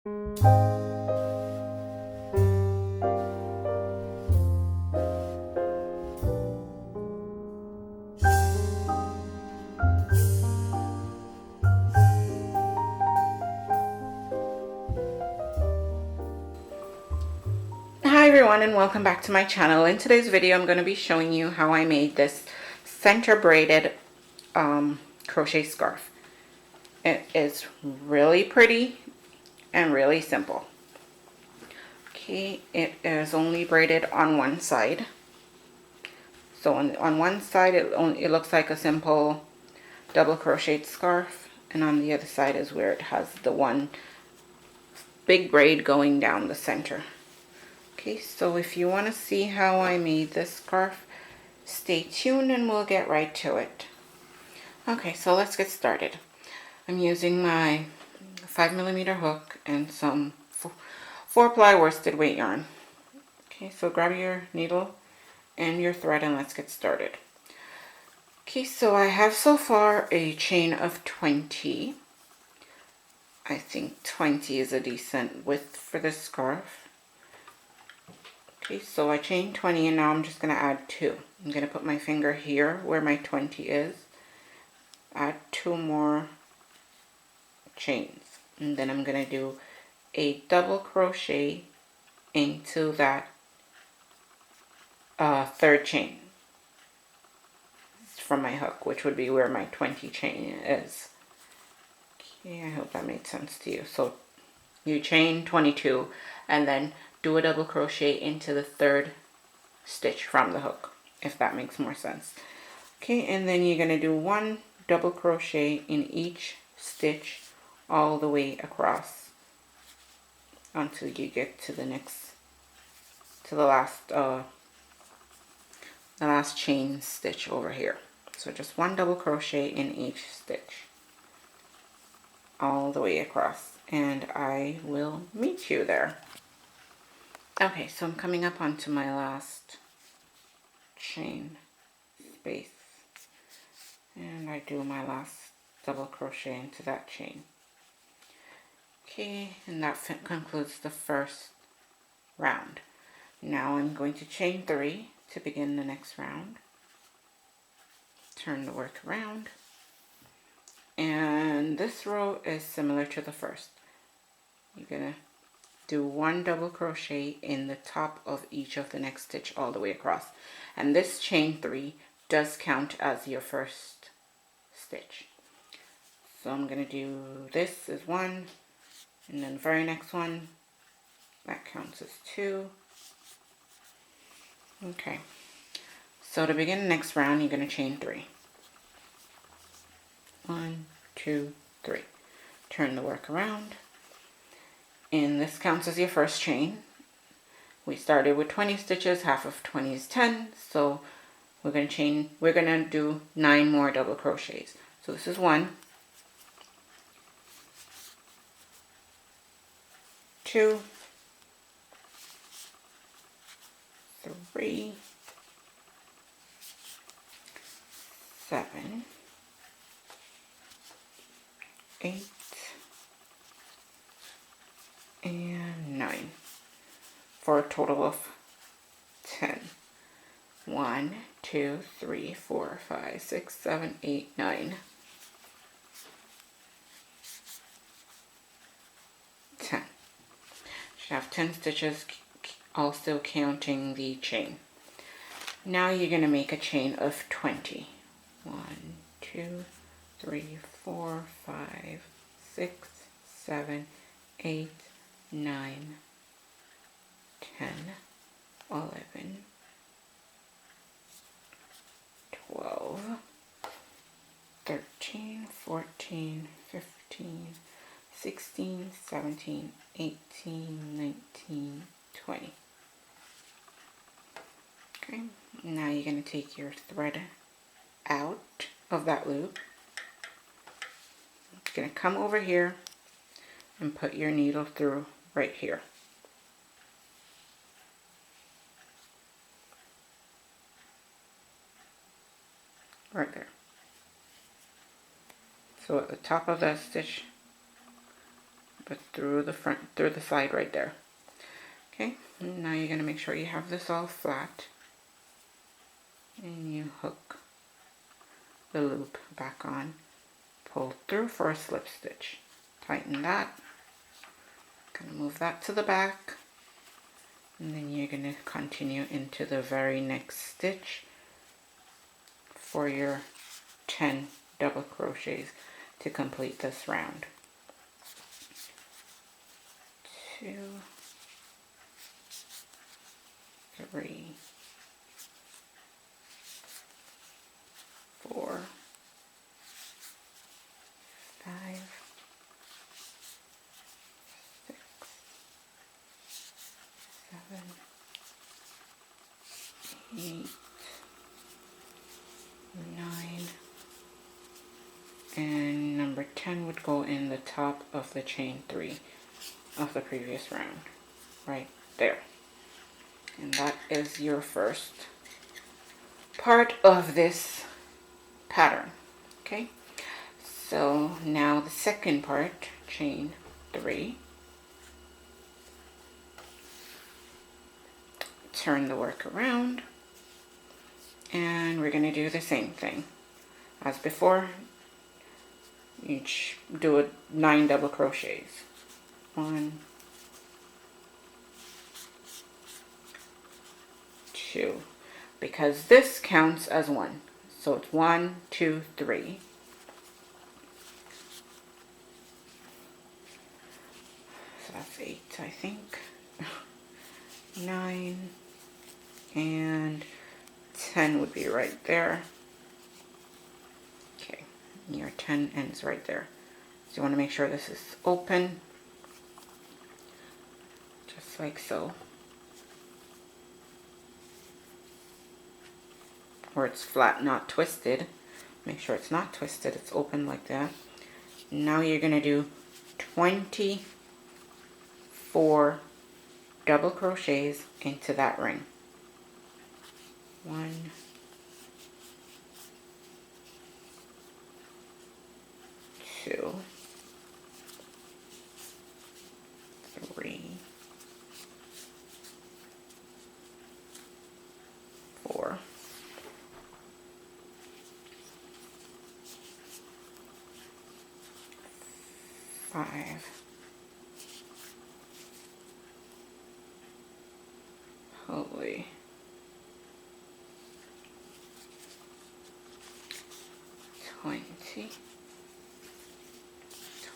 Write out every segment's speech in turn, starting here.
Hi everyone, and welcome back to my channel. In today's video I'm going to be showing you how I made this center braided crochet scarf. It is really pretty and really simple. Okay, it is only braided on one side. So on one side it looks like a simple double crocheted scarf, and on the other side is where it has the one big braid going down the center. Okay, so if you want to see how I made this scarf, stay tuned and we'll get right to it. Okay, so let's get started. I'm using my 5mm hook and some 4-ply worsted weight yarn. Okay, so grab your needle and your thread and let's get started. Okay, so I have so far a chain of 20. I think 20 is a decent width for this scarf. Okay, so I chained 20 and now I'm just going to add 2. I'm going to put my finger here where my 20 is, add 2 more chains, and then I'm going to do a double crochet into that third chain from my hook, which would be where my 20 chain is. Okay, I hope that made sense to you. So you chain 22 and then do a double crochet into the third stitch from the hook, if that makes more sense. Okay, and then you're going to do 1 double crochet in each stitch all the way across until you get to the last chain stitch over here. So just 1 double crochet in each stitch all the way across, and I will meet you there. Okay, so I'm coming up onto my last chain space, and I do my last double crochet into that chain. Okay, and that concludes the first round. Now I'm going to chain 3 to begin the next round. Turn the work around, and this row is similar to the first. You're gonna do 1 double crochet in the top of each of the next stitch all the way across, and this chain 3 does count as your first stitch. So I'm gonna do this as 1, and then the very next one that counts as 2. Okay, so to begin the next round you're gonna chain 3. 1, 2, 3. Turn the work around, and this counts as your first chain. We started with 20 stitches, half of 20 is 10, so we're going to do 9 more double crochets. So this is 1, 2, 3, 7, 8, and 9, for a total of 10. 1, 2, 3, 4, 5, 6, 7, 8, 9. 10. Should have 10 stitches, also counting the chain. Now you're going to make a chain of 20. 1, 2, 3, 4, 5, 6, 7, 8, 9, 10, 11, 12, 13, 14, 15, 16, 17, 18, 19, 20. Okay, now you're going to take your thread out of that loop. You're going to come over here and put your needle through right here. Right there. So at the top of that stitch, but through the front, through the side right there. Okay, and now you're going to make sure you have this all flat, and you hook the loop back on, pull through for a slip stitch, tighten that, going to move that to the back, and then you're going to continue into the very next stitch for your 10 double crochets to complete this round. 2, 3, 4, 5, 6, 7, 8, 9, and number 10 would go in the top of the chain 3 of the previous round, right there. And that is your first part of this pattern. Okay, so now the second part, chain 3, turn the work around, and we're going to do the same thing as before. Each do 9 double crochets. 1, 2, because this counts as 1, so it's 1, 2, 3. So that's 8, I think. 9 and 10 would be right there. Okay, your 10 ends right there. So you want to make sure this is open, just like so. Or it's flat, not twisted. Make sure it's not twisted, it's open like that. Now you're going to do 24 double crochets into that ring. 1, 2, 3, 4, 5, holy, 20,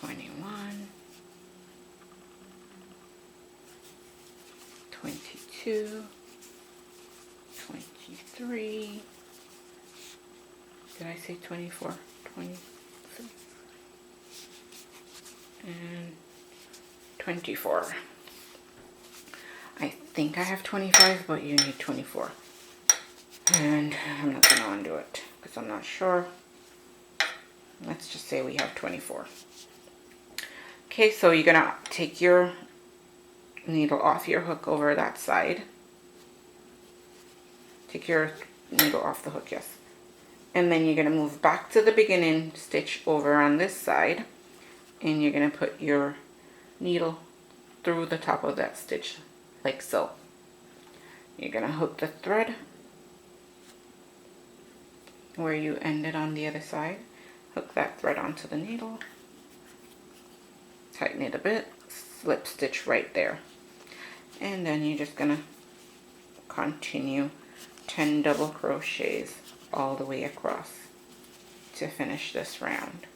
21, 22, 23, did I say 24? 23, and 24. I think I have 25, but you need 24. And I'm not going to undo it because I'm not sure. Let's just say we have 24. Okay, so you're going to take your needle off your hook over that side. Take your needle off the hook, yes. And then you're going to move back to the beginning stitch over on this side. And you're going to put your needle through the top of that stitch, like so. You're going to hook the thread where you ended on the other side. Hook that thread onto the needle. Tighten it a bit. Slip stitch right there. And then you're just going to continue 10 double crochets all the way across to finish this round.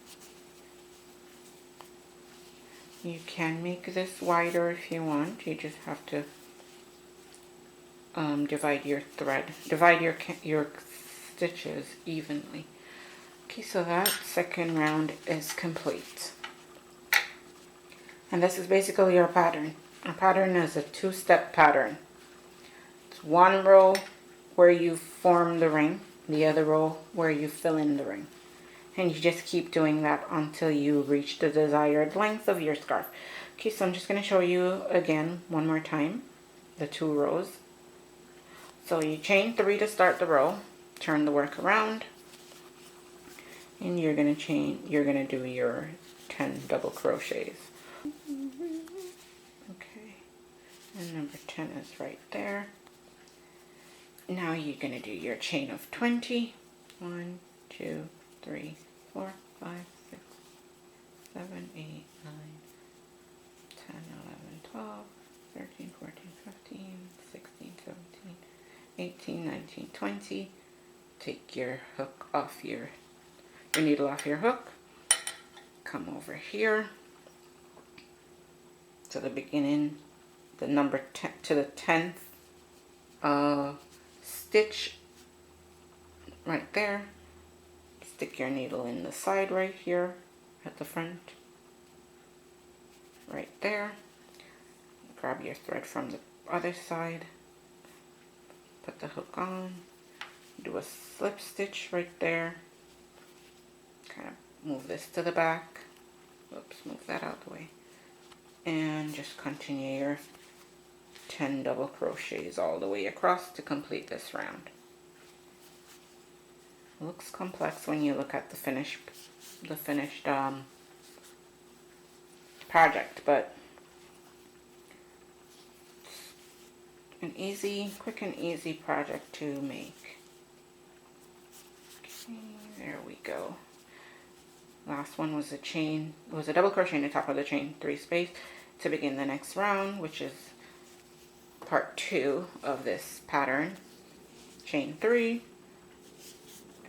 You can make this wider if you want. You just have to divide your stitches evenly. Okay, so that second round is complete. And this is basically your pattern. A pattern is a 2-step pattern. It's one row where you form the ring, the other row where you fill in the ring. And you just keep doing that until you reach the desired length of your scarf. Okay, so I'm just going to show you again one more time the 2 rows. So you chain 3 to start the row, turn the work around, and you're going to do your 10 double crochets. And number 10 is right there. Now you're going to do your chain of 20. 1, 2, 3, 4, 5, 6, 7, 8, 9, 10, 11, 12, 13, 14, 15, 16, 17, 18, 19, 20. Take your hook off your needle off your hook. Come over here to the beginning, the number 10 to the 10th stitch right there. Stick your needle in the side right here at the front, right there. Grab your thread from the other side, put the hook on, do a slip stitch right there, kind of move this to the back, oops, move that out the way, and just continue your 10 double crochets all the way across to complete this round. It looks complex when you look at the finished project, but an easy, quick and easy project to make. Okay, there we go. Last one was a chain, it was a double crochet in the top of the chain 3 space to begin the next round, which is part 2 of this pattern. Chain 3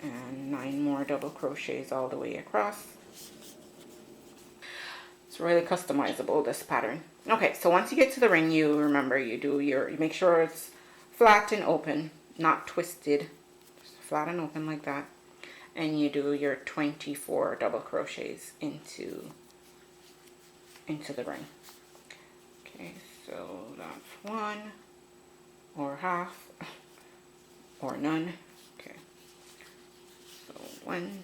and 9 more double crochets all the way across. It's really customizable, this pattern. Okay, so once you get to the ring, you remember you make sure it's flat and open, not twisted, just flat and open like that, and you do your 24 double crochets into the ring. Okay, so that's 1 or half or none. Okay, so 1,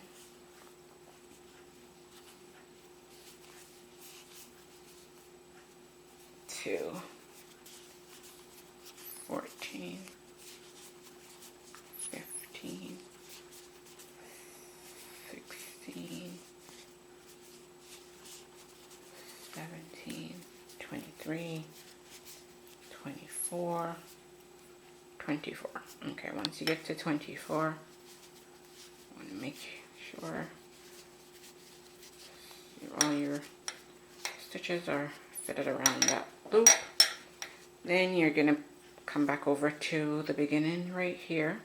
2, 14, 15, 16, 17, 23, 24, 24. Okay, once you get to 24, I want to make sure all your stitches are fitted around that loop. Then you're going to come back over to the beginning right here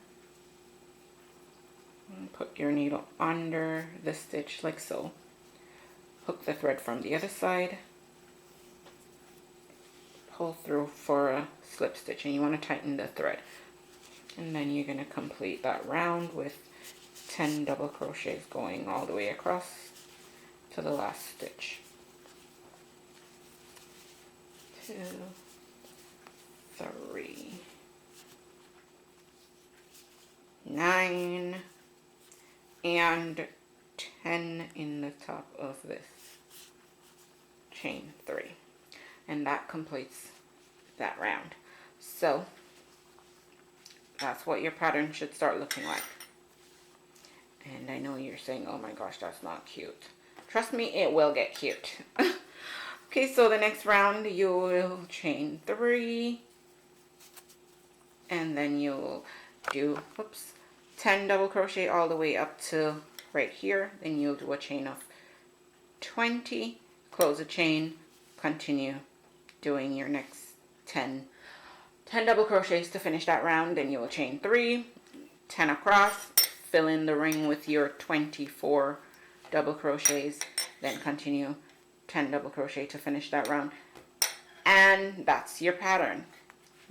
and put your needle under the stitch like so. Hook the thread from the other side, pull through for a slip stitch, and you want to tighten the thread. And then you're going to complete that round with 10 double crochets going all the way across to the last stitch. 2, 3, 9, and 10 in the top of this chain 3, and that completes that round. So that's what your pattern should start looking like. And I know you're saying, oh my gosh, that's not cute. Trust me, it will get cute. Okay, so the next round you will chain 3, and then you'll do 10 double crochet all the way up to right here. Then you'll do a chain of 20, close a chain, continue doing your next 10 double crochets to finish that round. Then you will chain 3, 10 across, fill in the ring with your 24 double crochets, then continue 10 double crochet to finish that round, and that's your pattern.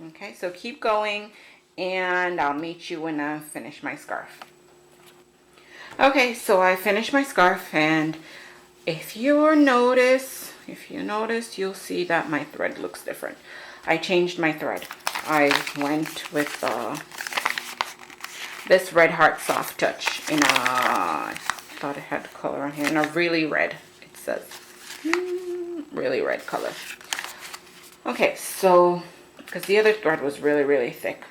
Okay, so keep going, and I'll meet you when I finish my scarf. Okay, so I finished my scarf, and if you notice, you'll see that my thread looks different. I changed my thread. I went with this Red Heart Soft Touch in a, I thought it had color on here, in a really red, it says. Really red color. Okay, so because the other thread was really thick.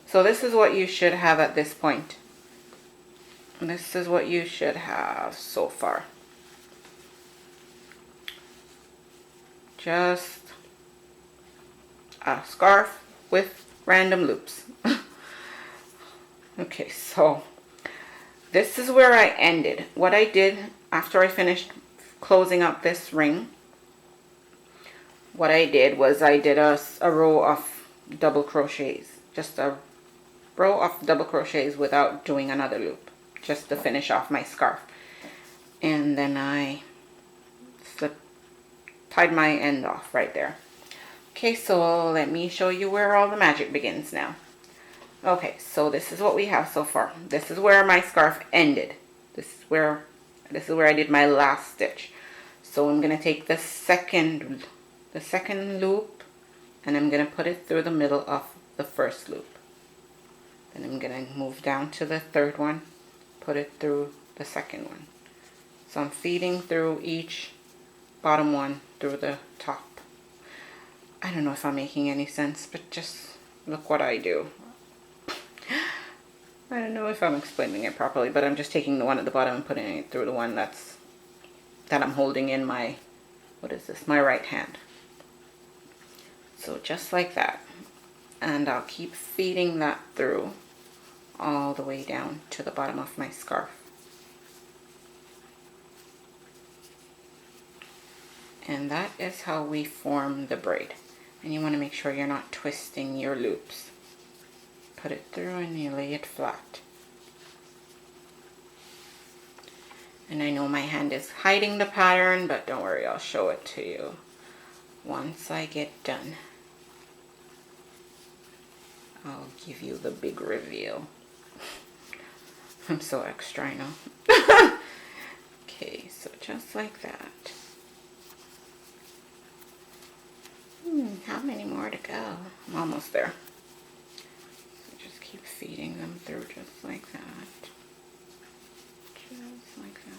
So this is what you should have at this point. This is what you should have so far. Just a scarf with random loops. Okay, so this is where I ended. What I did after I finished closing up this ring, what I did was I did a row of double crochets, just a row of double crochets without doing another loop, just to finish off my scarf. And then I tied my end off right there. Okay, so let me show you where all the magic begins now. Okay, so this is what we have so far. This is where my scarf ended. This is where I did my last stitch. So I'm gonna take the second loop, and I'm gonna put it through the middle of the first loop. Then I'm gonna move down to the third one, put it through the second one. So I'm feeding through each bottom one through the top. I don't know if I'm making any sense, but just look what I do. I don't know if I'm explaining it properly, but I'm just taking the one at the bottom and putting it through the one that I'm holding in my, what is this, my right hand. So just like that. And I'll keep feeding that through all the way down to the bottom of my scarf. And that is how we form the braid. And you want to make sure you're not twisting your loops. Put it through and you lay it flat. And I know my hand is hiding the pattern, but don't worry, I'll show it to you once I get done. I'll give you the big reveal. I'm so extra, I know. Okay, so just like that. How many more to go? I'm almost there. So just keep feeding them through just like that. Just like that.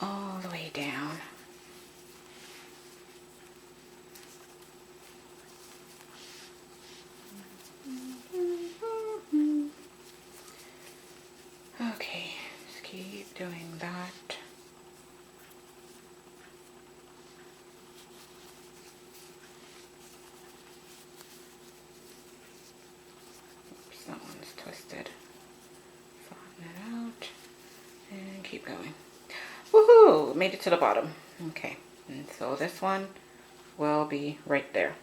All the way down. Okay, just keep doing that. Oops, that one's twisted. Flatten it out and keep going. Woohoo! Made it to the bottom. Okay, and so this one will be right there.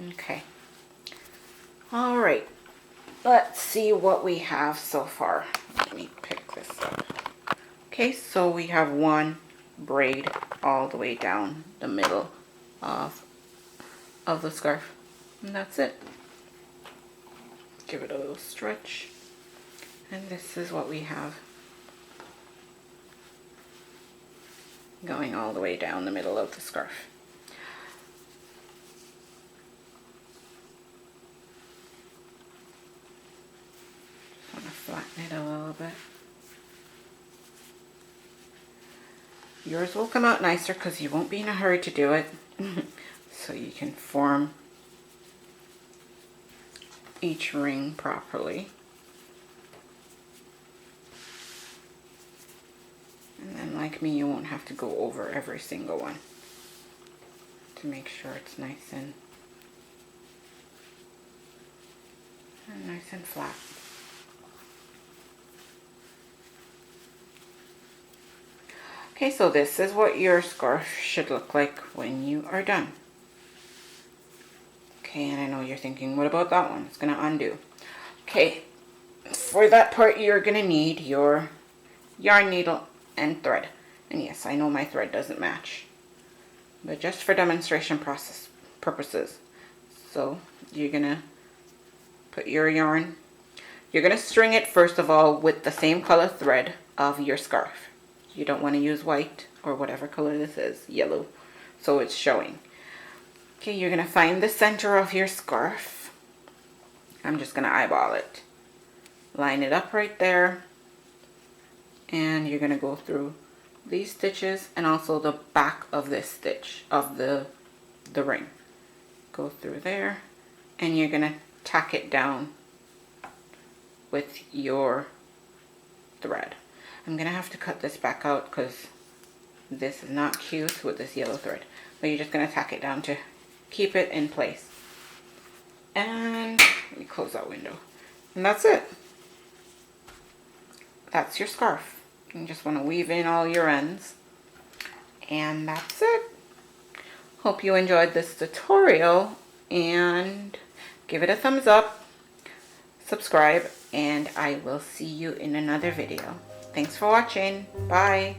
Okay. All right. Let's see what we have so far. Let me pick this up. Okay, so we have one braid all the way down the middle of the scarf. And that's it. Give it a little stretch. And this is what we have going all the way down the middle of the scarf. Flatten it a little bit. Yours will come out nicer because you won't be in a hurry to do it. So you can form each ring properly. And then like me, you won't have to go over every single one to make sure it's nice and flat. Okay, so this is what your scarf should look like when you are done. Okay, and I know you're thinking, what about that one? It's going to undo. Okay, for that part, you're going to need your yarn needle and thread. And yes, I know my thread doesn't match, but just for demonstration process purposes. So you're going to put your yarn. You're going to string it first of all with the same color thread of your scarf. You don't want to use white or whatever color this is, yellow, so it's showing. Okay, you're going to find the center of your scarf. I'm just going to eyeball it. Line it up right there. And you're going to go through these stitches and also the back of this stitch of the ring. Go through there and you're going to tack it down with your thread. I'm gonna have to cut this back out because this is not cute with this yellow thread, but you're just gonna tack it down to keep it in place. And let me close that window. And that's it. That's your scarf. You just want to weave in all your ends. And that's it. Hope you enjoyed this tutorial, and give it a thumbs up, subscribe, and I will see you in another video. Thanks for watching. Bye.